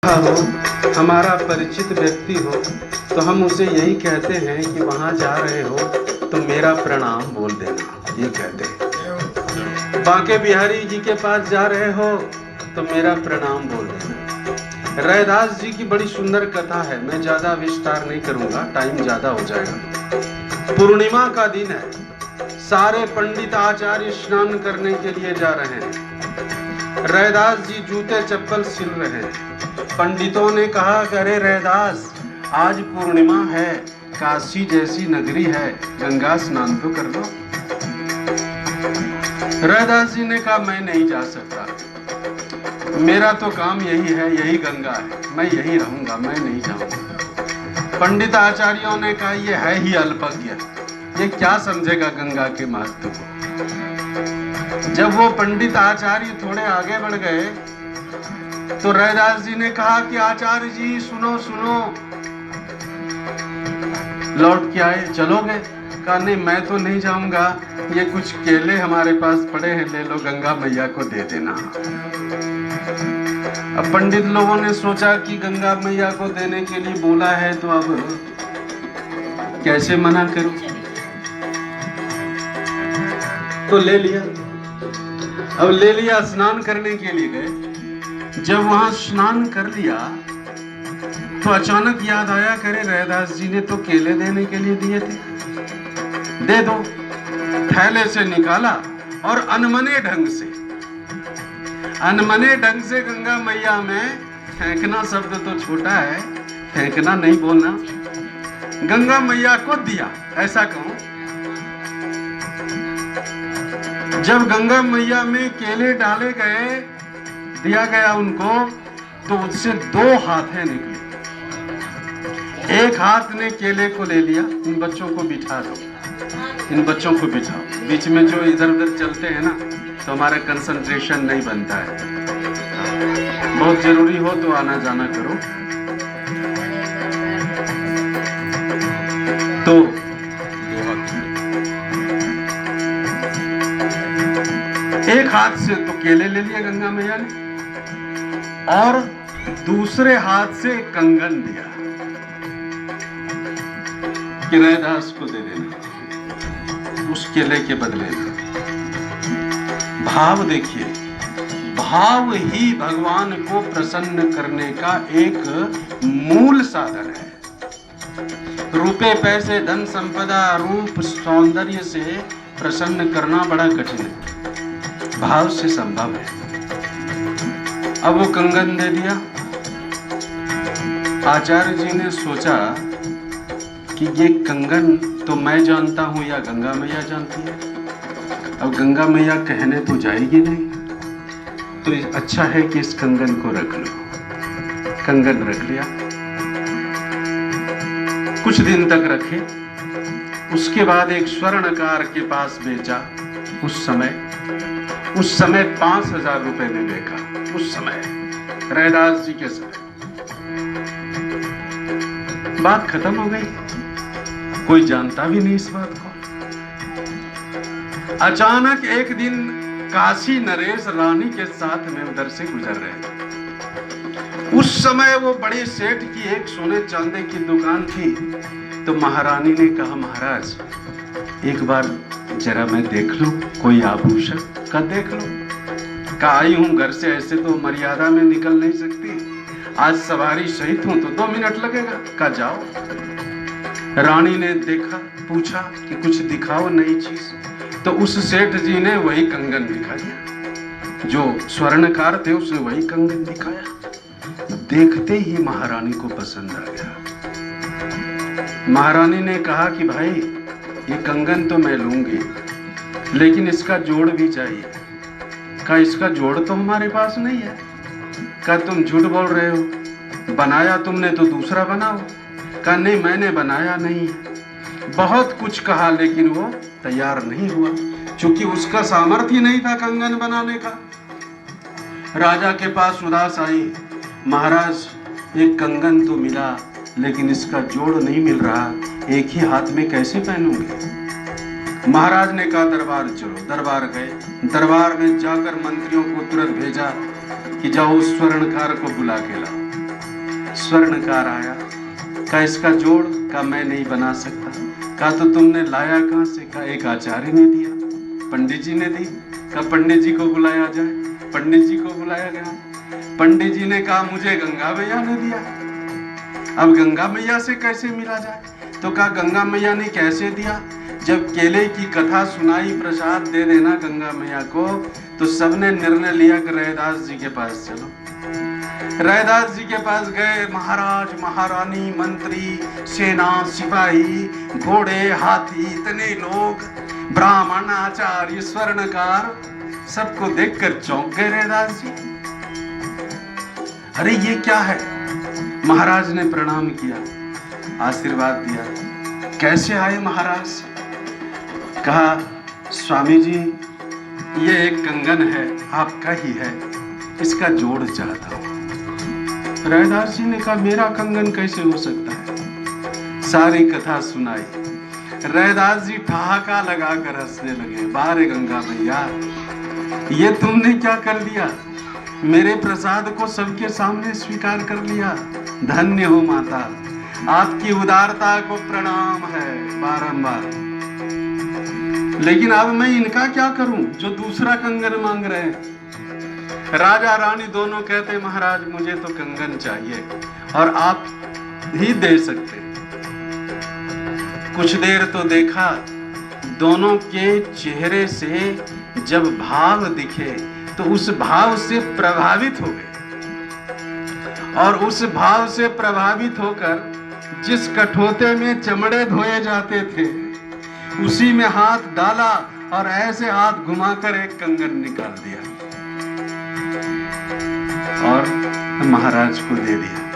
हो, हमारा परिचित व्यक्ति हो तो हम उसे यही कहते हैं कि वहाँ जा रहे हो तो मेरा प्रणाम बोल देना, ये कहते हैं। बांके बिहारी जी के पास जा रहे हो तो मेरा प्रणाम बोल देना। रैदास जी की बड़ी सुंदर कथा है, मैं ज़्यादा विस्तार नहीं करूँगा, टाइम ज़्यादा हो जाएगा। पूर्णिमा का दिन है, सारे पंडित आचार्य स्नान करने के लिए जा रहे हैं। रैदास जी जूते चप्पल सिल रहे हैं। पंडितों ने कहा, अरे रैदास, आज पूर्णिमा है, काशी जैसी नगरी है, गंगा स्नान तो कर लो। रैदास जी ने कहा, मैं नहीं जा सकता, मेरा तो काम यही है, यही गंगा है, मैं यही रहूंगा, मैं नहीं जाऊंगा। पंडित आचार्यों ने कहा, ये है ही अल्पज्ञ, ये क्या समझेगा गंगा के महत्व को। जब वो पंडित आचार्य थोड़े आगे बढ़ गए तो रैदास जी ने कहा कि आचार्य जी सुनो सुनो, लौट के आए, चलोगे? कहा, नहीं मैं तो नहीं जाऊंगा, ये कुछ केले हमारे पास पड़े हैं, ले लो, गंगा मैया को दे देना। अब पंडित लोगों ने सोचा कि गंगा मैया को देने के लिए बोला है तो अब कैसे मना करूं, तो ले लिया। अब ले लिया, स्नान करने के लिए गए। जब वहां स्नान कर लिया तो अचानक याद आया, करे रैदास जी ने तो केले देने के लिए दिए थे, दे दो। थैले से निकाला और अनमने ढंग से गंगा मैया में, फेंकना शब्द तो छोटा है, फेंकना नहीं बोलना, गंगा मैया को दिया, ऐसा कहूं। जब गंगा मैया में केले डाले गए, दिया गया उनको, तो उससे दो हाथें निकली। एक हाथ ने केले को ले लिया, इन बच्चों को बिठा दो, इन बच्चों को बिठाओ, बीच में जो इधर उधर चलते हैं ना तो हमारा कंसंट्रेशन नहीं बनता है, बहुत जरूरी हो तो आना जाना करो। तो एक हाथ से तो केले ले लिए गंगा मैया ने और दूसरे हाथ से कंगन दिया कि रैदास को दे देना उस केले के बदले में। भाव देखिए, भाव ही भगवान को प्रसन्न करने का एक मूल साधन है। रुपए पैसे धन संपदा रूप सौंदर्य से प्रसन्न करना बड़ा कठिन है, भाव से संभव है। अब वो कंगन दे दिया। आचार्य जी ने सोचा कि ये कंगन तो मैं जानता हूं या गंगा मैया जानती है। अब गंगा मैया कहने तो जाएगी नहीं, तो अच्छा है कि इस कंगन को रख लो। कंगन रख लिया, कुछ दिन तक रखे, उसके बाद एक स्वर्णकार के पास बेचा। उस समय 5,000 रुपए में बेचा, उस समय रैदास जी के समय। बात खत्म हो गई, कोई जानता भी नहीं इस बात को। अचानक एक दिन काशी नरेश रानी के साथ में उधर से गुजर रहे थे। उस समय वो बड़े सेठ की एक सोने चांदी की दुकान थी। तो महारानी ने कहा, महाराज एक बार जरा मैं देख लूं कोई आभूषण। का देख लो, का आई हूं घर से, ऐसे तो मर्यादा में निकल नहीं सकती, आज सवारी सहित हूं तो 2 मिनट लगेगा। का जाओ। रानी ने देखा, पूछा कि कुछ दिखाओ नई चीज। तो उस सेठ जी ने वही कंगन दिखा दिया, जो स्वर्णकार थे उसने वही कंगन दिखाया। देखते ही महारानी को पसंद आ गया। महारानी ने कहा कि भाई ये कंगन तो मैं लूंगी, लेकिन इसका जोड़ भी चाहिए। का इसका जोड़ तो हमारे पास नहीं है। का तुम झूठ बोल रहे हो, बनाया तुमने तो दूसरा बनाओ। का नहीं, मैंने बनाया नहीं है। बहुत कुछ कहा लेकिन वो तैयार नहीं हुआ, क्योंकि उसका सामर्थ्य नहीं था कंगन बनाने का। राजा के पास उदास आई, महाराज एक कंगन तो मिला लेकिन इसका जोड़ नहीं मिल रहा, एक ही हाथ में कैसे पहनूंगे। महाराज ने कहा, दरबार चलो। दरबार गए। दरबार में जाकर मंत्रियों को तुरंत भेजा कि जाओ उस स्वर्णकार को बुला के लाओ। स्वर्णकार आया, कहा इसका जोड़, कहा मैं नहीं बना सकता। कहा तो तुमने लाया कहाँ से? कहा एक आचार्य ने दिया, पंडित जी ने दी। कहा पंडित जी को बुलाया जाए। पंडित जी को बुलाया गया। पंडित जी ने कहा मुझे गंगा मैया ने दिया, अब गंगा मैया से कैसे मिला जाए? तो कहा गंगा मैया ने कैसे दिया? जब केले की कथा सुनाई, प्रसाद दे देना गंगा मैया को, तो सबने निर्णय लिया कि रैदास जी के पास चलो। रैदास जी के पास गए। महाराज, महारानी, मंत्री, सेना, सिपाही, घोड़े, हाथी, इतने लोग, ब्राह्मण, आचार्य, स्वर्णकार, सबको देखकर चौंक गए रैदास जी। अरे ये क्या है? महाराज ने प्रणाम किया, आशीर्वाद दिया। कैसे आए महाराज? कहा स्वामी जी ये एक कंगन है, आपका ही है, इसका जोड़ चाहता हूं। रैदास जी ने कहा मेरा कंगन कैसे हो सकता है? सारी कथा सुनाई। रैदास जी ठहाका लगाकर हंसने लगे। बारे गंगा मैया, ये तुमने क्या कर दिया? मेरे प्रसाद को सबके सामने स्वीकार कर लिया। धन्य हो माता, आपकी उदारता को प्रणाम है बारंबार। लेकिन अब मैं इनका क्या करूं जो दूसरा कंगन मांग रहे हैं? राजा रानी दोनों कहते महाराज मुझे तो कंगन चाहिए और आप ही दे सकते। कुछ देर तो देखा, दोनों के चेहरे से जब भाव दिखे तो उस भाव से प्रभावित हो गए, और उस भाव से प्रभावित होकर जिस कठोते में चमड़े धोए जाते थे उसी में हाथ डाला और ऐसे हाथ घुमाकर एक कंगन निकाल दिया और महाराज को दे दिया।